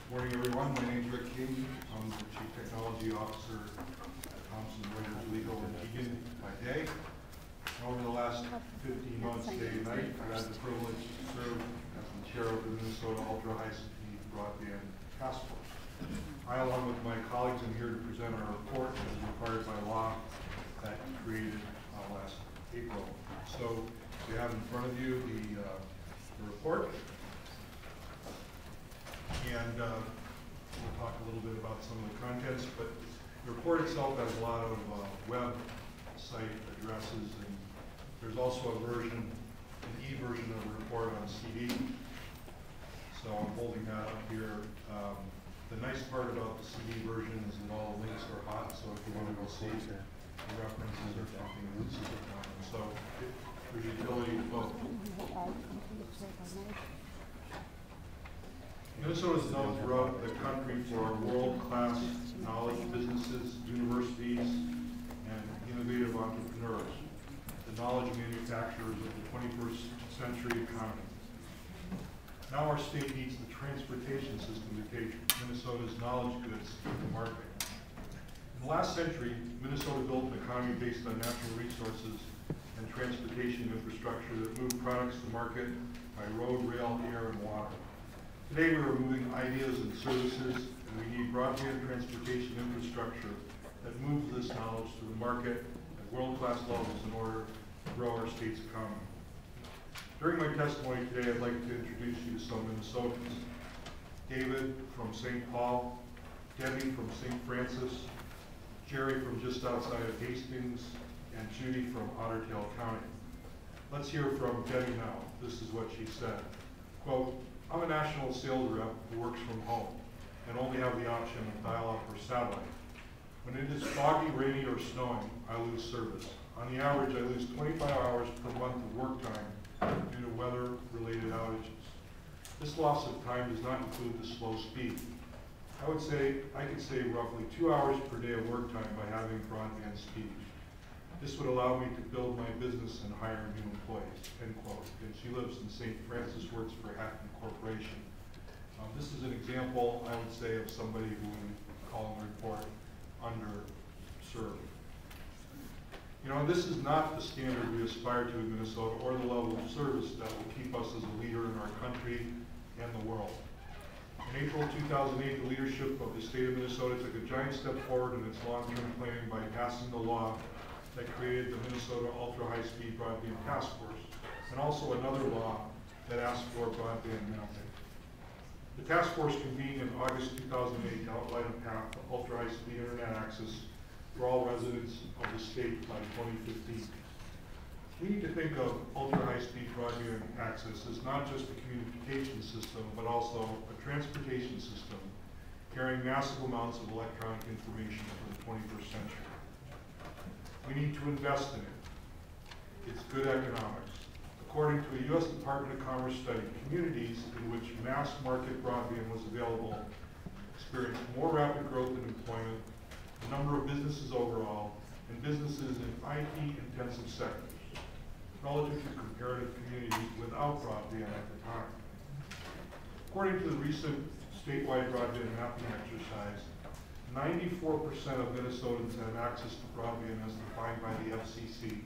Morning, everyone. My name is Rick King. I'm the Chief Technology Officer at Thompson Reuters Legal in Egan by day. Over the last 15 months, day and night, I've had the privilege to serve as the chair of the Minnesota Ultra High Speed Broadband Task Force. I, along with my colleagues, am here to present our report as required by law that we created last April. So you have in front of you the report. And we'll talk a little bit about some of the contents, but the report itself has a lot of website addresses, and there's also a version, an e-version of the report on CD. So I'm holding that up here. The nice part about the CD version is that all the links are hot, so if you want to go see the references or something, so for utility both. Minnesota is known throughout the country for world-class knowledge businesses, universities, and innovative entrepreneurs, the knowledge manufacturers of the 21st century economy. Now our state needs the transportation system to take Minnesota's knowledge goods to the market. In the last century, Minnesota built an economy based on natural resources and transportation infrastructure that moved products to market by road, rail, air, and water. Today we are moving ideas and services, and we need broadband transportation infrastructure that moves this knowledge to the market at world-class levels in order to grow our state's economy. During my testimony today, I'd like to introduce you to some Minnesotans. David from St. Paul, Debbie from St. Francis, Jerry from just outside of Hastings, and Judy from Otter Tail County. Let's hear from Debbie now. This is what she said. Quote, I'm a national sales rep who works from home and only have the option of dial-up or satellite. When it is foggy, rainy, or snowing, I lose service. On the average, I lose 25 hours per month of work time due to weather-related outages. This loss of time does not include the slow speed. I could save roughly 2 hours per day of work time by having broadband speed. This would allow me to build my business and hire new employees, end quote. And she lives in St. Francis, works for Hackman Corporation. This is an example, I would say, of somebody who we call and report underserved. You know, this is not the standard we aspire to in Minnesota or the level of service that will keep us as a leader in our country and the world. In April 2008, the leadership of the state of Minnesota took a giant step forward in its long-term planning by passing the law that created the Minnesota Ultra High Speed Broadband Task Force, and also another law that asked for broadband mapping. The task force convened in August 2008 to outline a path to ultra high speed internet access for all residents of the state by 2015. We need to think of ultra high speed broadband access as not just a communication system, but also a transportation system carrying massive amounts of electronic information for the 21st century. We need to invest in it. It's good economics. According to a U.S. Department of Commerce study, communities in which mass market broadband was available experienced more rapid growth in employment, the number of businesses overall, and businesses in IT-intensive sectors, relative to comparative communities without broadband at the time. According to the recent statewide broadband mapping exercise, 94% of Minnesotans have access to broadband as defined by the FCC,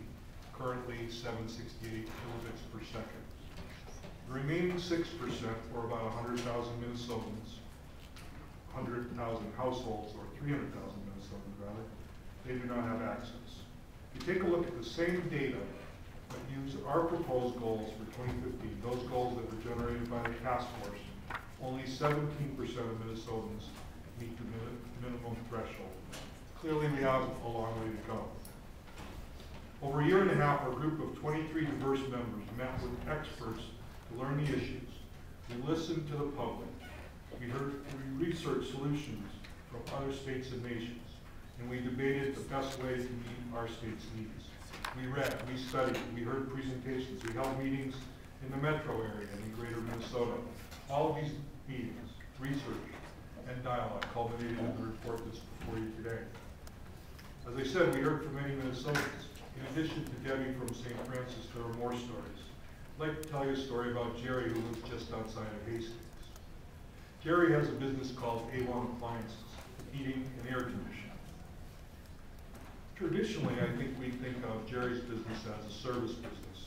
currently 768 kilobits per second. The remaining 6%, or about 100,000 Minnesotans, 100,000 households, or 300,000 Minnesotans rather, they do not have access. If you take a look at the same data, but use our proposed goals for 2015, those goals that were generated by the task force, only 17% of Minnesotans meet the minimum threshold. Clearly, we have a long way to go. Over a year and a half, our group of 23 diverse members met with experts to learn the issues. We listened to the public. We researched solutions from other states and nations, and we debated the best way to meet our state's needs. We read, we studied, we heard presentations, we held meetings in the metro area and in greater Minnesota. All of these meetings, research, and dialogue culminated in the report that's before you today. As I said, we heard from many Minnesotans. In addition to Debbie from St. Francis, there are more stories. I'd like to tell you a story about Jerry, who lives just outside of Hastings. Jerry has a business called A1 Appliances, heating and air conditioning. Traditionally, I think we think of Jerry's business as a service business,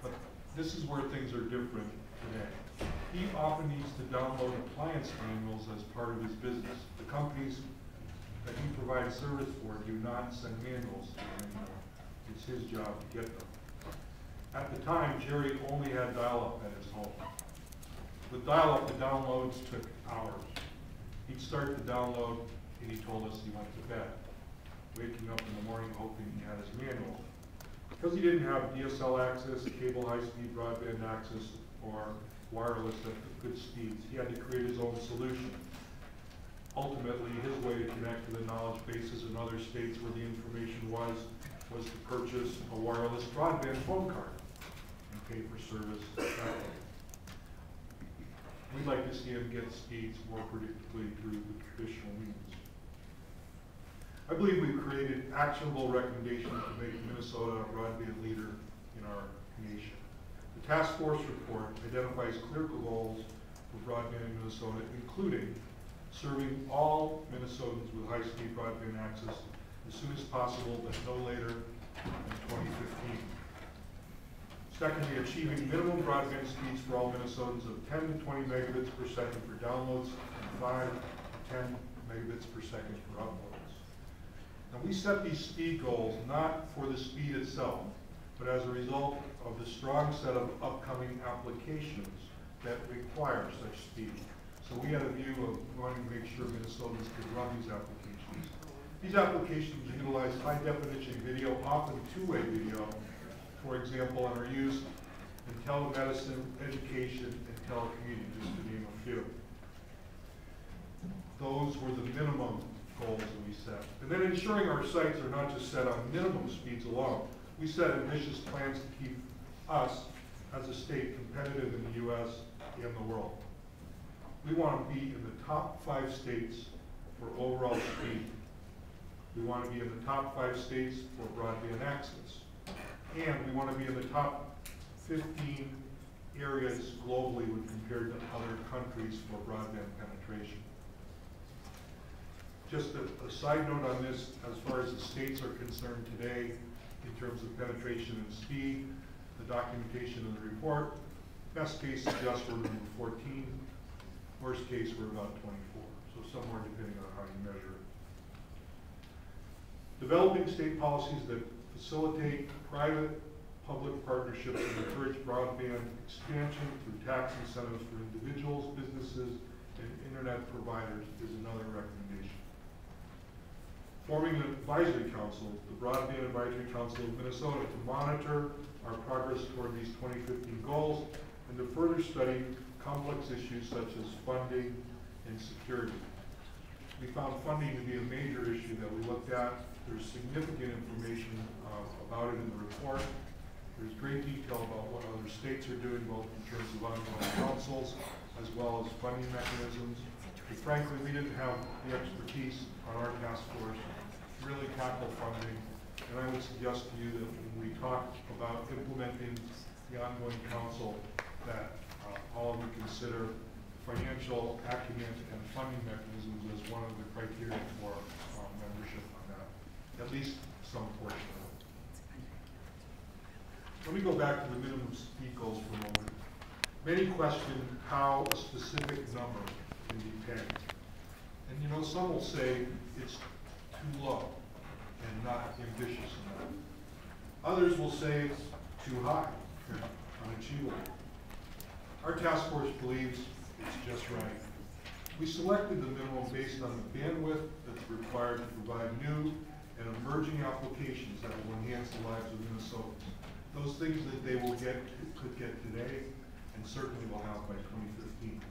but this is where things are different today. He often needs to download appliance manuals as part of his business. The companies that he provides service for do not send manuals to him anymore. It's his job to get them. At the time, Jerry only had dial-up at his home. With dial-up, the downloads took hours. He'd start the download, and he told us he went to bed, waking up in the morning hoping he had his manual. Because he didn't have DSL access, cable high-speed broadband access, or wireless at good speeds, he had to create his own solution. Ultimately, his way to connect to the knowledge bases in other states where the information was to purchase a wireless broadband phone card and pay for service that way. We'd like to see him get speeds more predictably through the traditional means. I believe we've created actionable recommendations to make Minnesota a broadband leader in our nation. The task force report identifies clear goals for broadband in Minnesota, including serving all Minnesotans with high-speed broadband access as soon as possible, but no later than 2015. Secondly, achieving minimum broadband speeds for all Minnesotans of 10 to 20 megabits per second for downloads and 5 to 10 megabits per second for uploads. Now, we set these speed goals not for the speed itself, but as a result of the strong set of upcoming applications that require such speed. So we had a view of wanting to make sure Minnesotans could run these applications. These applications utilize high-definition video, often two-way video, for example, and are used in telemedicine, education, and telecommuting, just to name a few. Those were the minimum goals that we set. And then ensuring our sites are not just set on minimum speeds alone. We set ambitious plans to keep us, as a state, competitive in the U.S. and the world. We want to be in the top 5 states for overall speed. We want to be in the top 5 states for broadband access. And we want to be in the top 15 areas globally when compared to other countries for broadband penetration. Just a side note on this, as far as the states are concerned today, in terms of penetration and speed, the documentation in the report, best case suggests we're number 14, worst case we're about 24, so somewhere depending on how you measure it. Developing state policies that facilitate private-public partnerships and encourage broadband expansion through tax incentives for individuals, businesses, and internet providers is another recommendation. Forming an advisory council, the Broadband Advisory Council of Minnesota, to monitor our progress toward these 2015 goals and to further study complex issues such as funding and security. We found funding to be a major issue that we looked at. There's significant information about it in the report. There's great detail about what other states are doing, both in terms of ongoing councils as well as funding mechanisms. But frankly, we didn't have the expertise on our task force to really tackle funding. And I would suggest to you that when we talk about implementing the ongoing council, that all of you consider financial acumen and funding mechanisms as one of the criteria for membership on that, at least some portion of it. Let me go back to the minimum speed goals for a moment. Many question how a specific number can be pegged. And you know, some will say it's too low and not ambitious enough. Others will say it's too high and unachievable. Our task force believes it's just right. We selected the minimum based on the bandwidth that's required to provide new and emerging applications that will enhance the lives of Minnesotans. Those things that they could get today and certainly will have by 2015.